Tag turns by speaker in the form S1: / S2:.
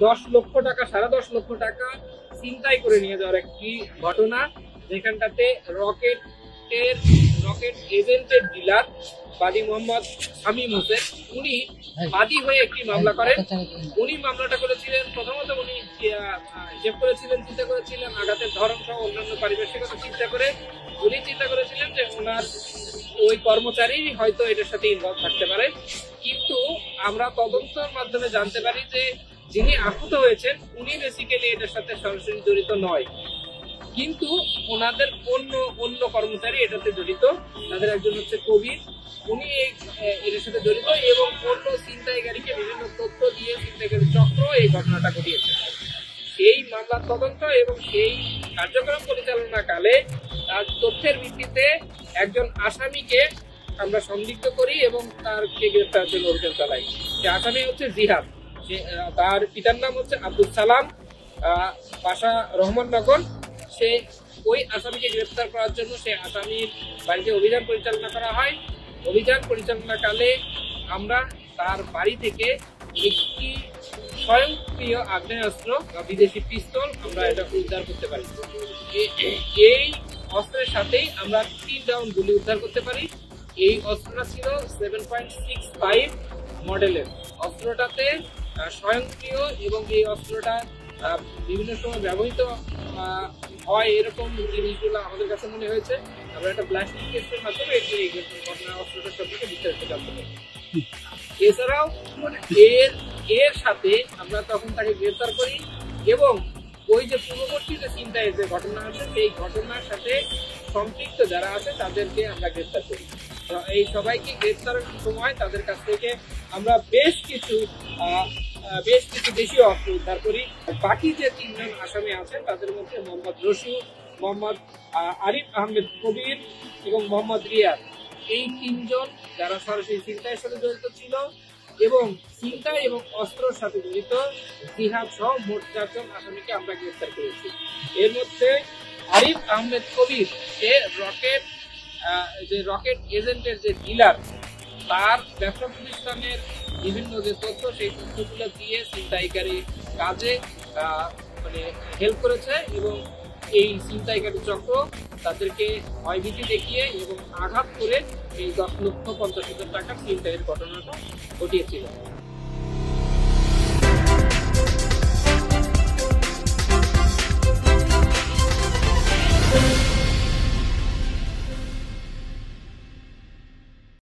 S1: 10 লক্ষ টাকা, 10.5 লক্ষ টাকা ছিনতাই করে নিয়ে যাওয়ার একটি ঘটনা, যেখানটাতে রকেট এজেন্টের ডিলার বাদী মোহাম্মদ শামীম হোসেন, উনি বাদী হয়ে একটি মামলা করেন। উনি মামলাটা করেছিলেন, প্রথমত উনি চিন্তা করেছিলেন আঘাতের ধরন সহ অন্যান্য পারিপার্শ্বিকতা চিন্তা করে উনি চিন্তা করেছিলেন যে ওনার ওই কর্মচারী হয়তো এটার সাথে ইনভলভ থাকতে পারে। কিন্তু আমরা তদন্তের মাধ্যমে জানতে পারি যে যিনি আহত হয়েছেন উনি বেসিক্যালি এটার সাথে সরাসরি জড়িত নয়, কিন্তু ওনাদের অন্য কর্মচারী এটাতে জড়িত। তাদের একজন হচ্ছে কবির, উনি এটার সাথে জড়িত এবং অন্য ছিনতাইকারীকে বিভিন্ন তথ্য দিয়ে ছিনতাইকারী চক্র এই ঘটনাটা ঘটিয়েছে। সেই মামলার তদন্ত এবং সেই কার্যক্রম পরিচালনাকালে তার তথ্যের ভিত্তিতে একজন আসামিকে আমরা সন্দিগ্ধ করি এবং তারকে গ্রেফতারের জন্য অভিযান চালাই। সে আসামি হচ্ছে জিহাদ, তার পিতার নাম হচ্ছে আব্দুল সালাম, বাসা রহমাননগর। সে ওই আসামিকে গ্রেফতার করার জন্য সে আসামির বাড়িতে অভিযান পরিচালনা করা হয়। অভিযান পরিচালনাকালে আমরা তার বাড়ি থেকে একটি স্বয়ংক্রিয় আগ্নেয়াস্ত্র বা বিদেশি পিস্তল আমরা এটা উদ্ধার করতে পারি। এই অস্ত্রের সাথেই আমরা 3 রাউন্ড গুলি উদ্ধার করতে পারি। এই অস্ত্রটা ছিল 7.65 মডেলের। অস্ত্রটাতে স্বয়ংক্রিয় এবং এই অস্ত্রটা বিভিন্ন সময় ব্যবহৃত হয় এরকম জিনিসগুলো আমাদের কাছে মনে হয়েছে। আমরা একটা ব্লাস্টিং টেস্টের মাধ্যমে এই ঘটনার অস্ত্রটার সম্পর্কে বিস্তারিত জানতে পারি। এছাড়াও এর সাথে আমরা তখন তাকে গ্রেফতার করি এবং ওই যে পূর্ববর্তী যে ছিনতাইয়ের যে ঘটনা আছে সেই ঘটনার সাথে সম্পৃক্ত যারা আছে তাদেরকে আমরা গ্রেফতার করি। এই সবাইকে গ্রেফতারের সময় তাদের কাছ থেকে আমরা বেশ কিছু দেশীয় অস্ত্র উদ্ধার করি। বাকি যে 3 জন আসামি আছেন তাদের মধ্যে মোহাম্মদ রশু, মোহাম্মদ আরিফ আহমেদ কবির এবং মোহাম্মদ রিয়াদ, এই 3 জন যারা সরাসরি ছিনতাইয়ের সাথে জড়িত ছিল এবং ছিনতাই এবং অস্ত্রের সাথে জড়িত জিহাদ সহ মোট 4 জন আসামিকে আমরা গ্রেফতার করেছি। এর মধ্যে আরিফ আহমেদ কবির সে রকেট এজেন্টের যে ডিলার, তার ব্যবসা প্রতিষ্ঠানের বিভিন্ন যে তথ্য সেই তথ্যগুলো দিয়ে ছিনতাইকারী কাজে হেল্প করেছে এবং এই ছিনতাইকারী চক্র তাদেরকে ভয়ভীতি দেখিয়ে এবং আঘাত করে এই 10,50,000 টাকার ছিনতাইয়ের ঘটনাটা ঘটিয়েছিল।